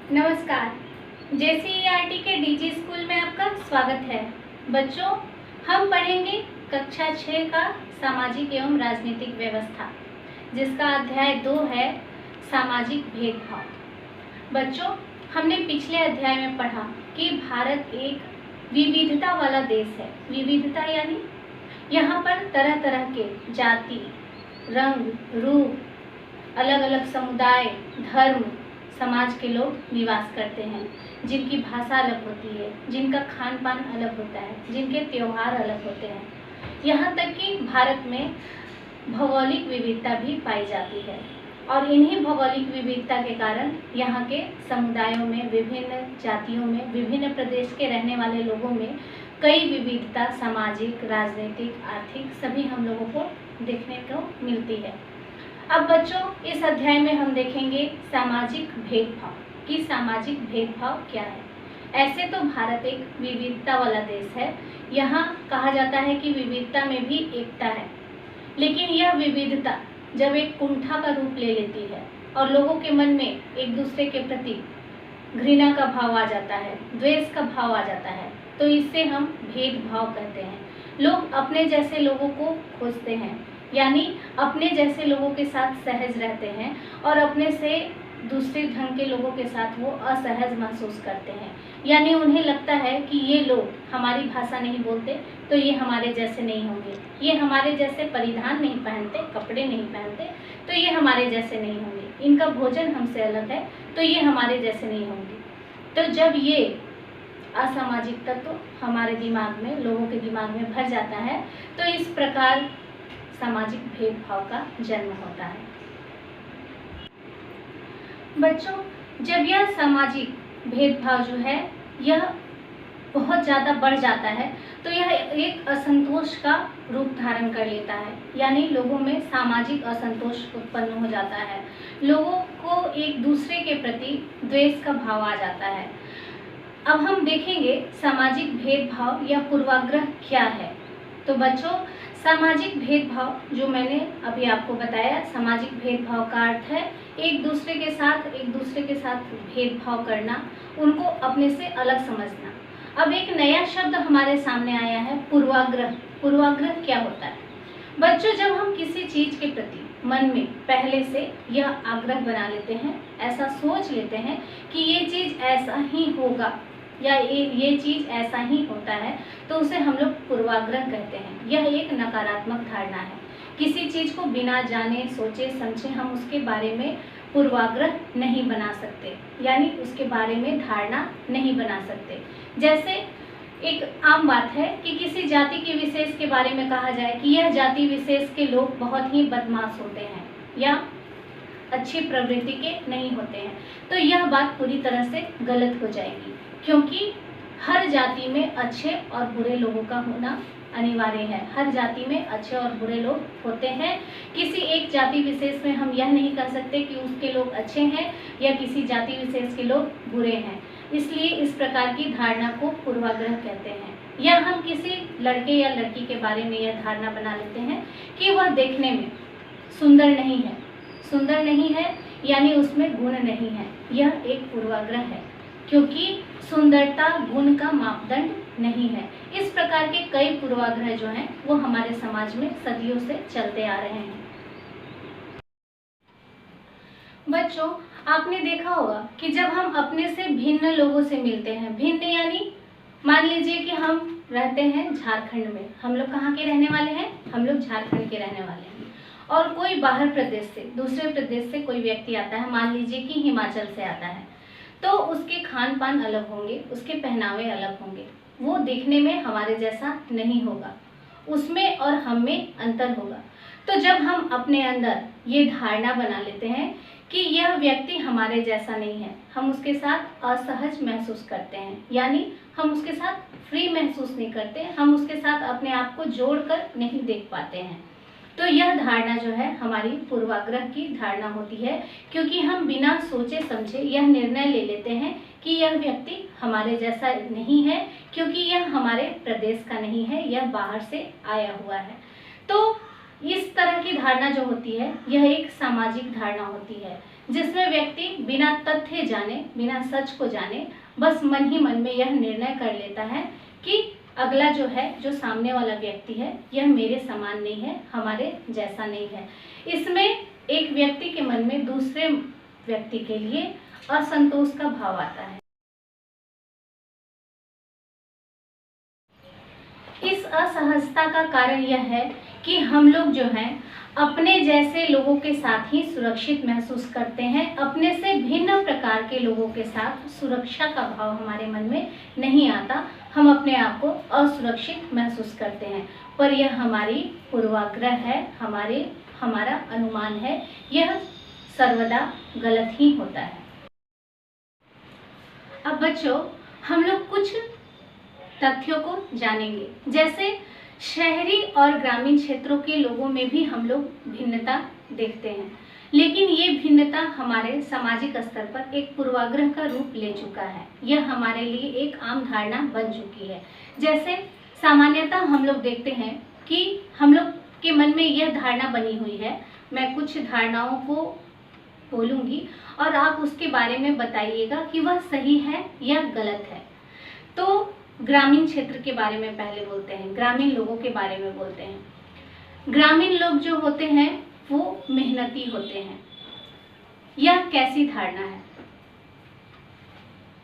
नमस्कार। JCERT के DG school में आपका स्वागत है। बच्चों, हम पढ़ेंगे कक्षा 6 का सामाजिक एवं राजनीतिक व्यवस्था, जिसका अध्याय 2 है सामाजिक भेदभाव। बच्चों, हमने पिछले अध्याय में पढ़ा कि भारत एक विविधता वाला देश है। विविधता यानी यहाँ पर तरह तरह के जाति, रंग, रूप, अलग अलग समुदाय, धर्म, समाज के लोग निवास करते हैं, जिनकी भाषा अलग होती है, जिनका खान पान अलग होता है, जिनके त्योहार अलग होते हैं। यहाँ तक कि भारत में भौगोलिक विविधता भी पाई जाती है और इन्हीं भौगोलिक विविधता के कारण यहाँ के समुदायों में, विभिन्न जातियों में, विभिन्न प्रदेश के रहने वाले लोगों में कई विविधता सामाजिक, राजनीतिक, आर्थिक सभी हम लोगों को देखने को मिलती है। अब बच्चों, इस अध्याय में हम देखेंगे सामाजिक भेदभाव कि सामाजिक भेदभाव क्या है। ऐसे तो भारत एक विविधता वाला देश है। यहाँ कहा जाता है कि विविधता में भी एकता है, लेकिन यह विविधता जब एक कुंठा का रूप ले लेती है और लोगों के मन में एक दूसरे के प्रति घृणा का भाव आ जाता है, द्वेष का भाव आ जाता है, तो इससे हम भेदभाव कहते हैं। लोग अपने जैसे लोगों को खोजते हैं, यानी अपने जैसे लोगों के साथ सहज रहते हैं और अपने से दूसरे ढंग के लोगों के साथ वो असहज महसूस करते हैं। यानी उन्हें लगता है कि ये लोग हमारी भाषा नहीं बोलते तो ये हमारे जैसे नहीं होंगे, ये हमारे जैसे परिधान नहीं पहनते, कपड़े नहीं पहनते तो ये हमारे जैसे नहीं होंगे, इनका भोजन हमसे अलग है तो ये हमारे जैसे नहीं होंगे। तो जब ये असामाजिक तत्व हमारे दिमाग में, लोगों के दिमाग में भर जाता है, तो इस प्रकार सामाजिक भेदभाव का जन्म होता है। बच्चों, जब यह सामाजिक भेदभाव जो है यह बहुत ज़्यादा बढ़ जाता है तो यह एक असंतोष का रूप धारण कर लेता है, यानी लोगों में सामाजिक असंतोष उत्पन्न हो जाता है। लोगों को एक दूसरे के प्रति द्वेष का भाव आ जाता है। अब हम देखेंगे सामाजिक भेदभाव या पूर्वाग्रह क्या है। तो बच्चों, सामाजिक भेदभाव जो मैंने अभी आपको बताया, सामाजिक भेदभाव का अर्थ है एक दूसरे के साथ भेदभाव करना, उनको अपने से अलग समझना। अब एक नया शब्द हमारे सामने आया है, पूर्वाग्रह। पूर्वाग्रह क्या होता है? बच्चों, जब हम किसी चीज के प्रति मन में पहले से यह आग्रह बना लेते हैं, ऐसा सोच लेते हैं कि ये चीज ऐसा ही होगा या ये चीज ऐसा ही होता है, तो उसे हम लोग पूर्वाग्रह कहते हैं। यह एक नकारात्मक धारणा है। किसी चीज को बिना जाने सोचे समझे हम उसके बारे में पूर्वाग्रह नहीं बना सकते, यानी उसके बारे में धारणा नहीं बना सकते। जैसे एक आम बात है कि किसी जाति के विशेष के बारे में कहा जाए कि यह जाति विशेष के लोग बहुत ही बदमाश होते हैं या अच्छी प्रवृत्ति के नहीं होते हैं, तो यह बात पूरी तरह से गलत हो जाएगी, क्योंकि हर जाति में अच्छे और बुरे लोगों का होना अनिवार्य है। हर जाति में अच्छे और बुरे लोग होते हैं। किसी एक जाति विशेष में हम यह नहीं कह सकते कि उसके लोग अच्छे हैं या किसी जाति विशेष के लोग बुरे हैं। इसलिए इस प्रकार की धारणा को पूर्वाग्रह कहते हैं। या हम किसी लड़के या लड़की के बारे में यह धारणा बना लेते हैं कि वह देखने में सुंदर नहीं है। सुंदर नहीं है यानी उसमें गुण नहीं है। यह एक पूर्वाग्रह है, क्योंकि सुंदरता गुण का मापदंड नहीं है। इस प्रकार के कई पूर्वाग्रह जो हैं वो हमारे समाज में सदियों से चलते आ रहे हैं। बच्चों, आपने देखा होगा कि जब हम अपने से भिन्न लोगों से मिलते हैं, भिन्न यानी मान लीजिए कि हम रहते हैं झारखंड में। हम लोग कहाँ के रहने वाले हैं? हम लोग झारखंड के रहने वाले हैं। और कोई बाहर प्रदेश से, दूसरे प्रदेश से कोई व्यक्ति आता है, मान लीजिए कि हिमाचल से आता है, तो उसके खान पान अलग होंगे, उसके पहनावे अलग होंगे, वो देखने में हमारे जैसा नहीं होगा, उसमें और हम में अंतर होगा। तो जब हम अपने अंदर ये धारणा बना लेते हैं कि यह व्यक्ति हमारे जैसा नहीं है, हम उसके साथ असहज महसूस करते हैं, यानी हम उसके साथ फ्री महसूस नहीं करते, हम उसके साथ अपने आप को जोड़कर नहीं देख पाते हैं। तो यह धारणा जो है हमारी पूर्वाग्रह की धारणा होती है, क्योंकि हम बिना सोचे समझे यह निर्णय ले लेते हैं कि यह व्यक्ति हमारे जैसा नहीं है, क्योंकि यह हमारे प्रदेश का नहीं है, यह बाहर से आया हुआ है। तो इस तरह की धारणा जो होती है यह एक सामाजिक धारणा होती है। जिसमें व्यक्ति बिना तथ्य जाने, बिना सच को जाने, बस मन ही मन में यह निर्णय कर लेता है कि अगला जो है, जो सामने वाला व्यक्ति है, यह मेरे समान नहीं है, हमारे जैसा नहीं है। इसमें एक व्यक्ति के मन में दूसरे व्यक्ति के लिए असंतोष का भाव आता है। इस असहजता का कारण यह है कि हम लोग जो हैं अपने जैसे लोगों के साथ ही सुरक्षित महसूस करते हैं, अपने से भिन्न प्रकार के लोगों के साथ सुरक्षा का भाव हमारे मन में नहीं आता। हम अपने आप को असुरक्षित महसूस करते हैं, पर यह हमारी पूर्वाग्रह है, हमारा अनुमान है। यह सर्वदा गलत ही होता है। अब बच्चों, हम लोग कुछ तथ्यों को जानेंगे। जैसे शहरी और ग्रामीण क्षेत्रों के लोगों में भी हम लोग भिन्नता देखते हैं, लेकिन ये भिन्नता हमारे सामाजिक स्तर पर एक पूर्वाग्रह का रूप ले चुका है। यह हमारे लिए एक आम धारणा बन चुकी है। जैसे सामान्यतः हम लोग देखते हैं कि हम लोग के मन में यह धारणा बनी हुई है। मैं कुछ धारणाओं को बोलूँगी और आप उसके बारे में बताइएगा कि वह सही है या गलत है। तो ग्रामीण क्षेत्र के बारे में पहले बोलते हैं, ग्रामीण लोगों के बारे में बोलते हैं। ग्रामीण लोग जो होते हैं वो मेहनती होते हैं। यह कैसी धारणा है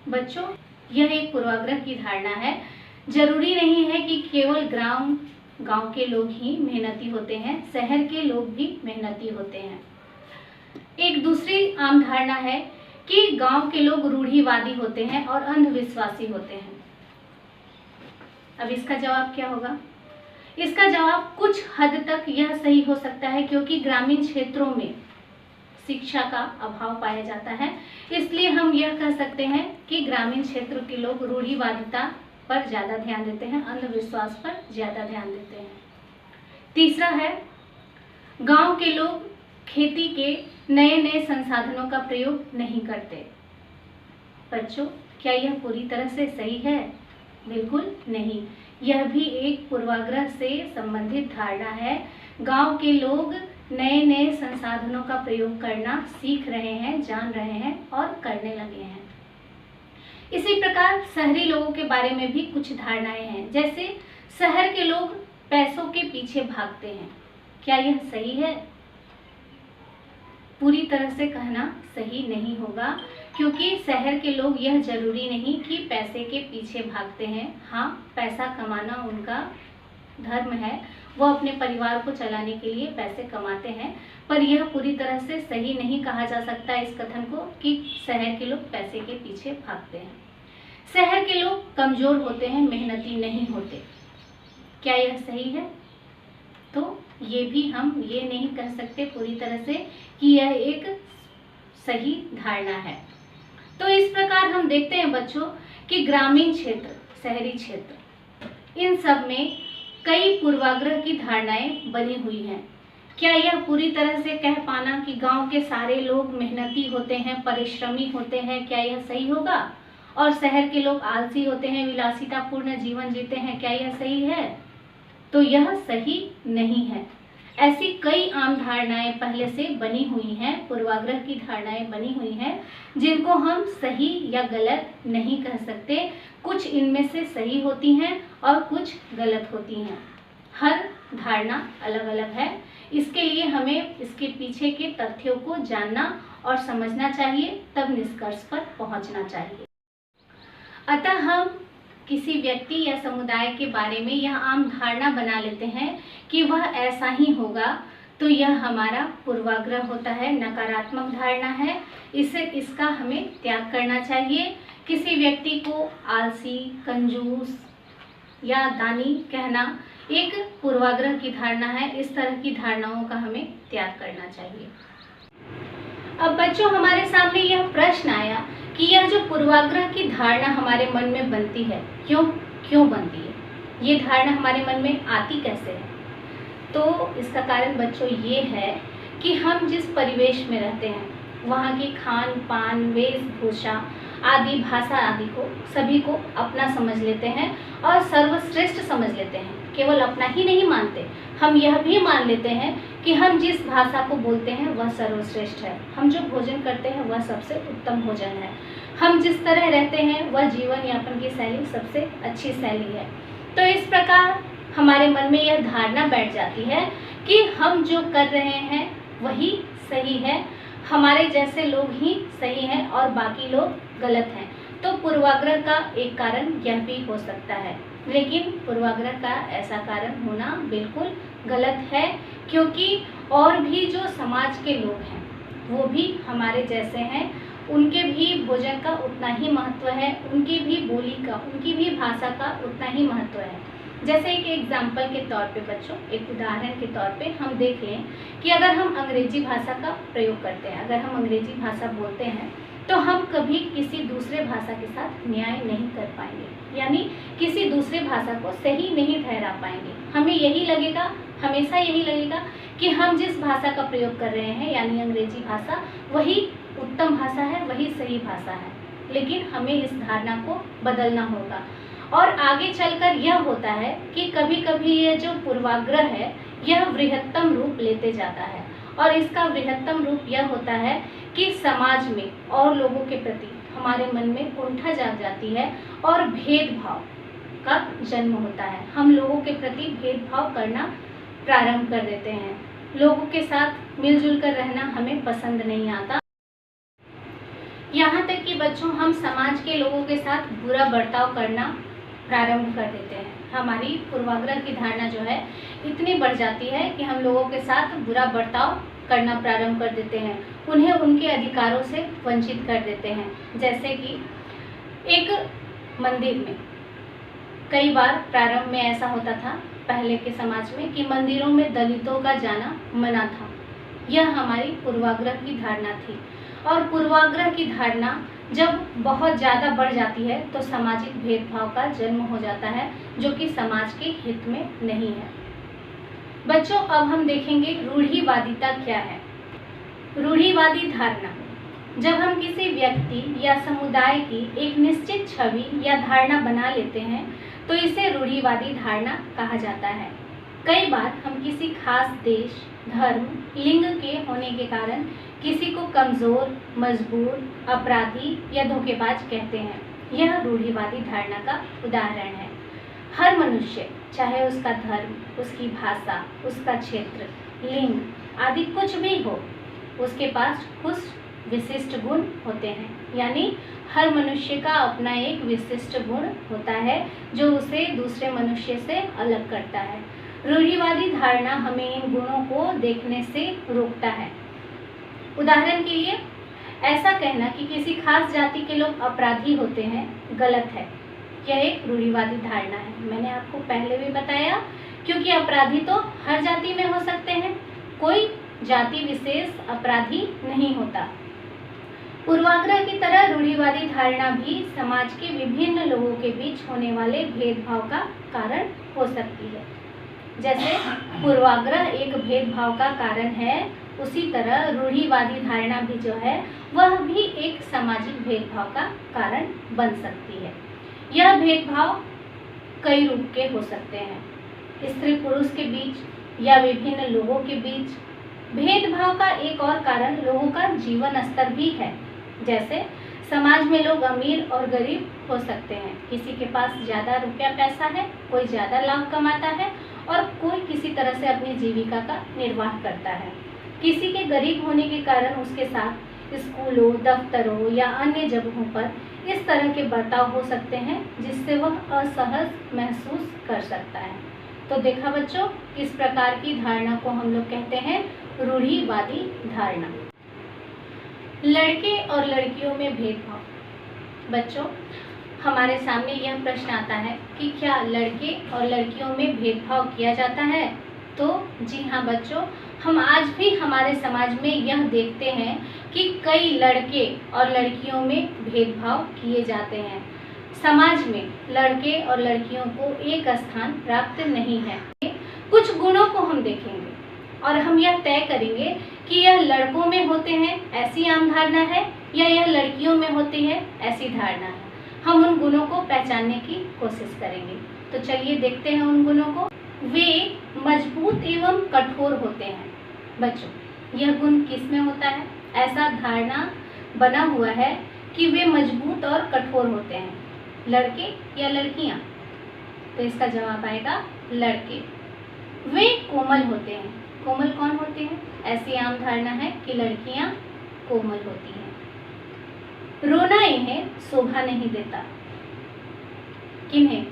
बच्चों? यह एक पूर्वाग्रह की धारणा है। जरूरी नहीं है कि केवल गांव के लोग ही मेहनती होते हैं, शहर के लोग भी मेहनती होते हैं। एक दूसरी आम धारणा है कि गांव के लोग रूढ़िवादी होते हैं और अंधविश्वासी होते हैं। अब इसका जवाब क्या होगा? इसका जवाब कुछ हद तक यह सही हो सकता है, क्योंकि ग्रामीण क्षेत्रों में शिक्षा का अभाव पाया जाता है। इसलिए हम यह कह सकते हैं कि ग्रामीण क्षेत्र के लोग रूढ़िवादिता पर ज़्यादा ध्यान देते हैं, अंधविश्वास पर ज़्यादा ध्यान देते हैं। तीसरा है, गांव के लोग खेती के नए नए संसाधनों का प्रयोग नहीं करते। बच्चों, क्या यह पूरी तरह से सही है? बिल्कुल नहीं। यह भी एक पूर्वाग्रह से संबंधित धारणा है। गांव के लोग नए नए संसाधनों का प्रयोग करना सीख रहे हैं, जान रहे हैं और करने लगे हैं। इसी प्रकार शहरी लोगों के बारे में भी कुछ धारणाएं हैं। जैसे शहर के लोग पैसों के पीछे भागते हैं। क्या यह सही है? पूरी तरह से कहना सही नहीं होगा, क्योंकि शहर के लोग यह जरूरी नहीं कि पैसे के पीछे भागते हैं। हाँ, पैसा कमाना उनका धर्म है, वो अपने परिवार को चलाने के लिए पैसे कमाते हैं, पर यह पूरी तरह से सही नहीं कहा जा सकता इस कथन को कि शहर के लोग पैसे के पीछे भागते हैं। शहर के लोग कमजोर होते हैं, मेहनती नहीं होते। क्या यह सही है? तो ये भी हम ये नहीं कह सकते पूरी तरह से कि यह एक सही धारणा है। तो इस प्रकार हम देखते हैं बच्चों कि ग्रामीण क्षेत्र, शहरी क्षेत्र, इन सब में कई पूर्वाग्रह की धारणाएं बनी हुई हैं। क्या यह पूरी तरह से कह पाना कि गांव के सारे लोग मेहनती होते हैं, परिश्रमी होते हैं, क्या यह सही होगा? और शहर के लोग आलसी होते हैं, विलासितापूर्ण जीवन जीते हैं, क्या यह सही है? तो यह सही नहीं है। ऐसी कई आम धारणाएं पहले से बनी हुई हैं, पूर्वाग्रह की धारणाएं बनी हुई हैं, जिनको हम सही या गलत नहीं कह सकते। कुछ इनमें से सही होती हैं और कुछ गलत होती हैं। हर धारणा अलग अलग है। इसके लिए हमें इसके पीछे के तथ्यों को जानना और समझना चाहिए, तब निष्कर्ष पर पहुंचना चाहिए। अतः हम किसी व्यक्ति या समुदाय के बारे में यह आम धारणा बना लेते हैं कि वह ऐसा ही होगा, तो यह हमारा पूर्वाग्रह होता है, नकारात्मक धारणा है। इसका हमें त्याग करना चाहिए। किसी व्यक्ति को आलसी, कंजूस या दानी कहना एक पूर्वाग्रह की धारणा है। इस तरह की धारणाओं का हमें त्याग करना चाहिए। अब बच्चों, हमारे सामने यह प्रश्न आया कि यह जो पूर्वाग्रह की धारणा हमारे मन में बनती है, क्यों बनती है? ये धारणा हमारे मन में आती कैसे है? तो इसका कारण बच्चों ये है कि हम जिस परिवेश में रहते हैं, वहाँ की खान पान, वेशभूषा आदि भाषा आदि को सभी को अपना समझ लेते हैं और सर्वश्रेष्ठ समझ लेते हैं। केवल अपना ही नहीं मानते, हम यह भी मान लेते हैं कि हम जिस भाषा को बोलते हैं वह सर्वश्रेष्ठ है, हम जो भोजन करते हैं वह सबसे उत्तम भोजन है, हम जिस तरह रहते हैं वह जीवन यापन की शैली सबसे अच्छी शैली है। तो इस प्रकार हमारे मन में यह धारणा बैठ जाती है कि हम जो कर रहे हैं वही सही है, हमारे जैसे लोग ही सही हैं और बाकी लोग गलत हैं। तो पूर्वाग्रह का एक कारण यह भी हो सकता है, लेकिन पूर्वाग्रह का ऐसा कारण होना बिल्कुल गलत है, क्योंकि और भी जो समाज के लोग हैं वो भी हमारे जैसे हैं, उनके भी भोजन का उतना ही महत्व है, उनकी भी बोली का, उनकी भी भाषा का उतना ही महत्व है। जैसे एक एग्जाम्पल के तौर पे बच्चों, एक उदाहरण के तौर पे हम देख लें कि अगर हम अंग्रेजी भाषा का प्रयोग करते हैं, अगर हम अंग्रेजी भाषा बोलते हैं तो हम कभी किसी दूसरे भाषा के साथ न्याय नहीं कर पाएंगे, यानी किसी दूसरे भाषा को सही नहीं ठहरा पाएंगे। हमें यही लगेगा, हमेशा यही लगेगा कि हम जिस भाषा का प्रयोग कर रहे हैं यानी अंग्रेजी भाषा, वही उत्तम भाषा है, वही सही भाषा है। लेकिन हमें इस धारणा को बदलना होगा। और आगे चलकर यह होता है कि कभी कभी ये जो पूर्वाग्रह है यह वृहत्तम रूप लेते जाता है, और इसका वृहत्तम रूप यह होता है कि समाज में और लोगों के प्रति हमारे मन में कुंठा जाग जाती है और भेदभाव का जन्म होता है। हम लोगों के प्रति भेदभाव करना प्रारंभ कर देते हैं, लोगों के साथ मिलजुल कर रहना हमें पसंद नहीं आता। यहाँ तक कि बच्चों हम समाज के लोगों के साथ बुरा बर्ताव करना प्रारंभ कर देते हैं। हमारी पूर्वाग्रह की धारणा जो है इतनी बढ़ जाती है कि हम लोगों के साथ बुरा बर्ताव करना प्रारंभ कर देते हैं, उन्हें उनके अधिकारों से वंचित कर देते हैं। जैसे कि एक मंदिर में कई बार प्रारंभ में ऐसा होता था पहले के समाज में कि मंदिरों में दलितों का जाना मना था। यह हमारी पूर्वाग्रह की धारणा थी, और पूर्वाग्रह की धारणा जब बहुत ज़्यादा बढ़ जाती है तो सामाजिक भेदभाव का जन्म हो जाता है, जो कि समाज के हित में नहीं है। बच्चों अब हम देखेंगे रूढ़िवादिता क्या है। रूढ़िवादी धारणा, जब हम किसी व्यक्ति या समुदाय की एक निश्चित छवि या धारणा बना लेते हैं तो इसे रूढ़िवादी धारणा कहा जाता है। कई बार हम किसी खास देश, धर्म, लिंग के होने के कारण किसी को कमज़ोर, मजबूर, अपराधी या धोखेबाज कहते हैं। यह रूढ़िवादी धारणा का उदाहरण है। हर मनुष्य, चाहे उसका धर्म, उसकी भाषा, उसका क्षेत्र, लिंग आदि कुछ भी हो, उसके पास कुछ विशिष्ट गुण होते हैं। यानी हर मनुष्य का अपना एक विशिष्ट गुण होता है जो उसे दूसरे मनुष्य से अलग करता है। रूढ़िवादी धारणा हमें इन गुणों को देखने से रोकता है। उदाहरण के लिए ऐसा कहना कि किसी खास जाति के लोग अपराधी होते हैं गलत है। यह एक रूढ़िवादी धारणा है। मैंने आपको पहले भी बताया, क्योंकि अपराधी तो हर जाति में हो सकते हैं, कोई जाति विशेष अपराधी नहीं होता। पूर्वाग्रह की तरह रूढ़िवादी धारणा भी समाज के विभिन्न लोगों के बीच होने वाले भेदभाव का कारण हो सकती है। जैसे पूर्वाग्रह एक भेदभाव का कारण है, उसी तरह रूढ़िवादी धारणा भी जो है वह भी एक सामाजिक भेदभाव का कारण बन सकती है। यह भेदभाव कई रूप के हो सकते हैं, स्त्री पुरुष के बीच या विभिन्न लोगों के बीच। भेदभाव का एक और कारण लोगों का जीवन स्तर भी है। जैसे समाज में लोग अमीर और गरीब हो सकते हैं, किसी के पास ज़्यादा रुपया पैसा है, कोई ज़्यादा लाभ कमाता है और कोई किसी तरह से अपनी जीविका का निर्वाह करता है। किसी के गरीब होने के कारण उसके साथ स्कूलों, दफ्तरों या अन्य जगहों पर इस तरह के बर्ताव हो सकते हैं जिससे वह असहज महसूस कर सकता है। तो देखा बच्चों, इस प्रकार की धारणा को हम लोग कहते हैं रूढ़िवादी धारणा। लड़के और लड़कियों में भेदभाव। बच्चों हमारे सामने यह प्रश्न आता है कि क्या लड़के और लड़कियों में भेदभाव किया जाता है? तो जी हाँ बच्चों, हम आज भी हमारे समाज में यह देखते हैं कि कई लड़के और लड़कियों में भेदभाव किए जाते हैं। समाज में लड़के और लड़कियों को एक स्थान प्राप्त नहीं है। कुछ गुणों को हम देखेंगे और हम यह तय करेंगे कि यह लड़कों में होते हैं ऐसी आम धारणा है या यह लड़कियों में होती है ऐसी धारणा है। हम उन गुणों को पहचानने की कोशिश करेंगे। तो चलिए देखते हैं उन गुणों को। वे मजबूत एवं कठोर होते हैं। बच्चों, यह गुण किस में होता है? ऐसा धारणा बना हुआ है कि वे मजबूत और कठोर होते हैं, लड़के या लड़कियां? तो इसका जवाब आएगा लड़के। वे कोमल होते हैं। कोमल कौन होते हैं? ऐसी आम धारणा है कि लड़कियां कोमल होती हैं। रोना इन्हें शोभा नहीं देता। किन्हें?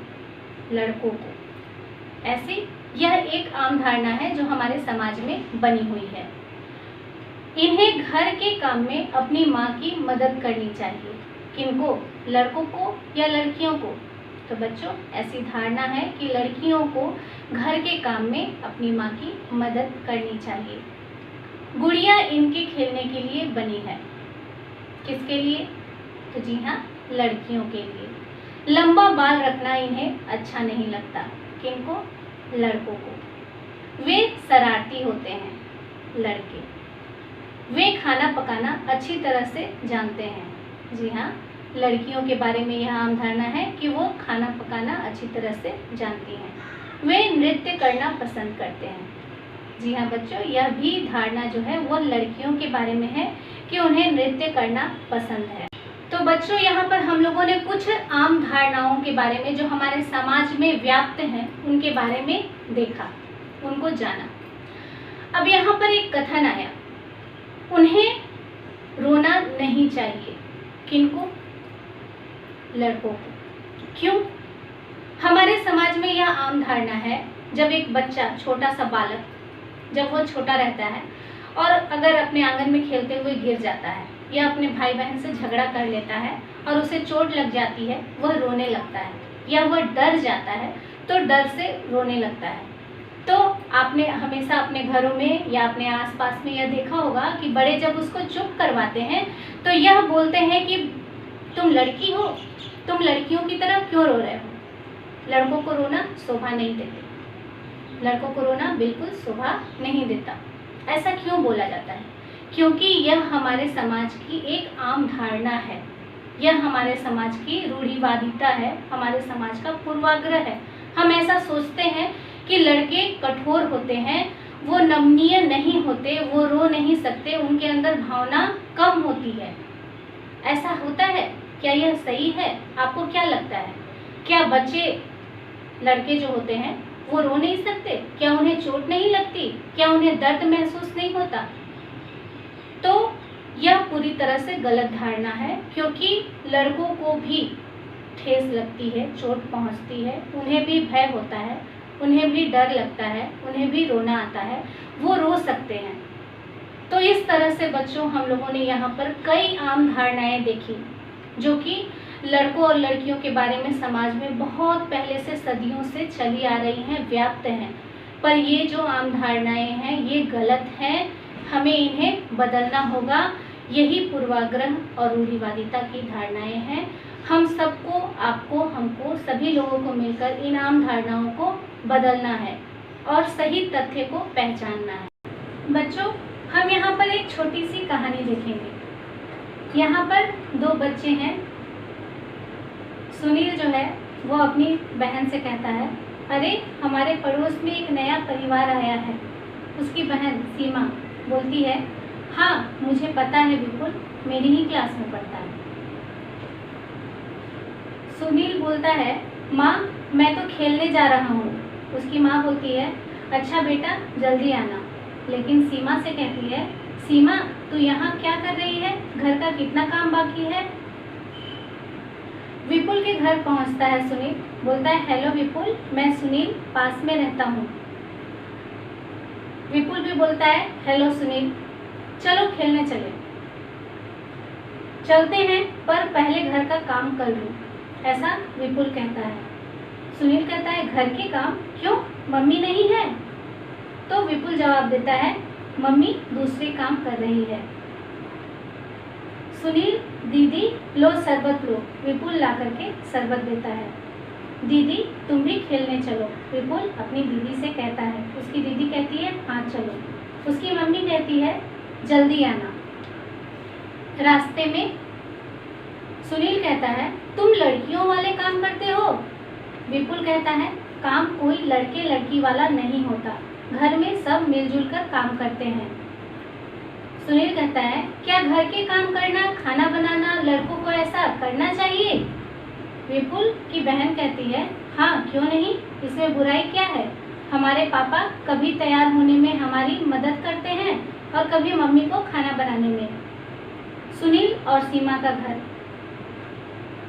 लड़कों को। ऐसी यह एक आम धारणा है जो हमारे समाज में बनी हुई है। इन्हें घर के काम में अपनी माँ की मदद करनी चाहिए। किनको? लड़कों को या लड़कियों को? तो बच्चों, ऐसी धारणा है कि लड़कियों को घर के काम में अपनी माँ की मदद करनी चाहिए। गुड़िया इनके खेलने के लिए बनी है। किसके लिए? तो जी हाँ, लड़कियों के लिए। लंबा बाल रखना इन्हें अच्छा नहीं लगता। किनको? लड़कों को। वे शरारती होते हैं, लड़के। वे खाना पकाना अच्छी तरह से जानते हैं। जी हाँ, लड़कियों के बारे में यह आम धारणा है कि वो खाना पकाना अच्छी तरह से जानती हैं। वे नृत्य करना पसंद करते हैं। जी हाँ बच्चों, यह भी धारणा जो है वो लड़कियों के बारे में है कि उन्हें नृत्य करना पसंद है। तो बच्चों, यहाँ पर हम लोगों ने कुछ आम धारणाओं के बारे में जो हमारे समाज में व्याप्त हैं उनके बारे में देखा, उनको जाना। अब यहाँ पर एक कथन आया, उन्हें रोना नहीं चाहिए। किनको? लड़कों को। क्यों? हमारे समाज में यह आम धारणा है, जब एक बच्चा, छोटा सा बालक, जब वो छोटा रहता है और अगर अपने आंगन में खेलते हुए गिर जाता है या अपने भाई बहन से झगड़ा कर लेता है और उसे चोट लग जाती है, वह रोने लगता है या वह डर जाता है तो डर से रोने लगता है। तो आपने हमेशा अपने घरों में या अपने आसपास में यह देखा होगा कि बड़े जब उसको चुप करवाते हैं तो यह बोलते हैं कि तुम लड़की हो, तुम लड़कियों की तरह क्यों रो रहे हो? लड़कों को रोना शोभा नहीं देते। लड़कों को रोना बिल्कुल शोभा नहीं देता। ऐसा क्यों बोला जाता है? क्योंकि यह हमारे समाज की एक आम धारणा है, यह हमारे समाज की रूढ़िवादिता है, हमारे समाज का पूर्वाग्रह है। हम ऐसा सोचते हैं कि लड़के कठोर होते हैं, वो नमनीय नहीं होते, वो रो नहीं सकते, उनके अंदर भावना कम होती है। ऐसा होता है? क्या यह सही है? आपको क्या लगता है? क्या बच्चे, लड़के जो होते हैं वो रो नहीं सकते? क्या उन्हें चोट नहीं लगती? क्या उन्हें दर्द महसूस नहीं होता? तो यह पूरी तरह से गलत धारणा है, क्योंकि लड़कों को भी ठेस लगती है, चोट पहुंचती है, उन्हें भी भय होता है, उन्हें भी डर लगता है, उन्हें भी रोना आता है, वो रो सकते हैं। तो इस तरह से बच्चों, हम लोगों ने यहाँ पर कई आम धारणाएं देखी जो कि लड़कों और लड़कियों के बारे में समाज में बहुत पहले से, सदियों से चली आ रही हैं, व्याप्त हैं। पर ये जो आम धारणाएं हैं ये गलत हैं, हमें इन्हें बदलना होगा। यही पूर्वाग्रह और रूढ़िवादिता की धारणाएं हैं। हम सबको, आपको, हमको, सभी लोगों को मिलकर इन आम धारणाओं को बदलना है और सही तथ्य को पहचानना है। बच्चों, हम यहाँ पर एक छोटी सी कहानी देखेंगे। यहाँ पर दो बच्चे हैं। सुनील जो है वो अपनी बहन से कहता है, अरे हमारे पड़ोस में एक नया परिवार आया है। उसकी बहन सीमा बोलती है, हाँ मुझे पता है विपुल, मेरी ही क्लास में पढ़ता है। सुनील बोलता है, माँ मैं तो खेलने जा रहा हूँ। उसकी माँ बोलती है, अच्छा बेटा जल्दी आना। लेकिन सीमा से कहती है, सीमा तू यहाँ क्या कर रही है? घर का कितना काम बाकी है? विपुल के घर पहुँचता है सुनील, बोलता है, हेलो विपुल, मैं सुनील, पास में रहता हूँ। विपुल भी बोलता है, हेलो सुनील, चलो खेलने चले। चलते हैं, पर पहले घर का काम कर लूँ, ऐसा विपुल कहता है। सुनील कहता है, घर के काम? क्यों, मम्मी नहीं है? तो विपुल जवाब देता है, मम्मी दूसरे काम कर रही है। सुनील, दीदी लो शरबत लो। विपुल ला करके शरबत देता है। दीदी तुम भी खेलने चलो, विपुल अपनी दीदी से कहता है। उसकी दीदी कहती है, हाँ चलो। उसकी मम्मी कहती है, जल्दी आना। रास्ते में सुनील कहता है, तुम लड़कियों वाले काम करते हो? विपुल कहता है, काम कोई लड़के लड़की वाला नहीं होता, घर में सब मिलजुल कर काम करते हैं। सुनील कहता है, क्या घर के काम करना, खाना बनाना लड़कों को ऐसा करना चाहिए? विपुल की बहन कहती है, हाँ क्यों नहीं, इसमें बुराई क्या है? हमारे पापा कभी तैयार होने में हमारी मदद करते हैं और कभी मम्मी को खाना बनाने में। सुनील और सीमा का घर।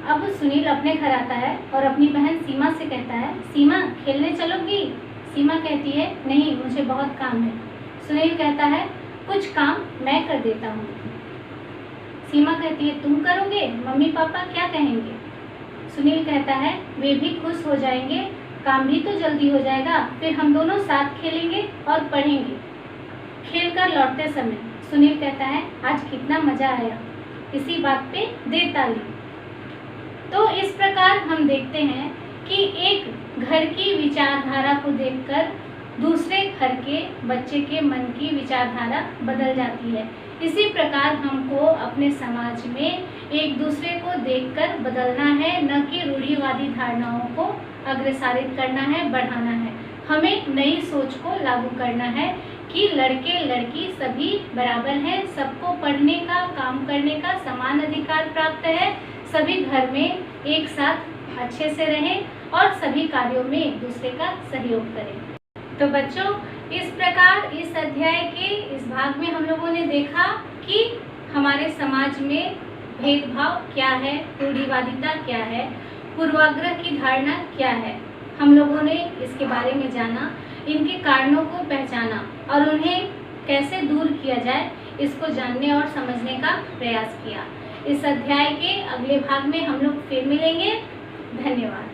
अब सुनील अपने घर आता है और अपनी बहन सीमा से कहता है, सीमा खेलने चलोगी? सीमा कहती है, नहीं मुझे बहुत काम है। सुनील कहता है, कुछ काम मैं कर देता हूँ। सीमा कहती है, तुम करोगे? मम्मी पापा क्या कहेंगे? सुनील कहता है, वे भी खुश हो जाएंगे, काम भी तो जल्दी हो जाएगा, फिर हम दोनों साथ खेलेंगे और पढ़ेंगे। खेलकर लौटते समय सुनील कहता है, आज कितना मजा आया, इसी बात पे दे ताली। तो इस प्रकार हम देखते हैं कि एक घर की विचारधारा को देखकर दूसरे घर के बच्चे के मन की विचारधारा बदल जाती है। इसी प्रकार हमको अपने समाज में एक दूसरे को देखकर बदलना है, न कि रूढ़िवादी धारणाओं को अग्रसारित करना है, बढ़ाना है। हमें नई सोच को लागू करना है कि लड़के लड़की सभी बराबर हैं, सबको पढ़ने का, काम करने का समान अधिकार प्राप्त है, सभी घर में एक साथ अच्छे से रहें और सभी कार्यों में एक दूसरे का सहयोग करें। तो बच्चों, इस प्रकार इस अध्याय के इस भाग में हम लोगों ने देखा कि हमारे समाज में भेदभाव क्या है, रूढ़िवादिता क्या है, पूर्वाग्रह की धारणा क्या है। हम लोगों ने इसके बारे में जाना, इनके कारणों को पहचाना और उन्हें कैसे दूर किया जाए, इसको जानने और समझने का प्रयास किया। इस अध्याय के अगले भाग में हम लोग फिर मिलेंगे। धन्यवाद।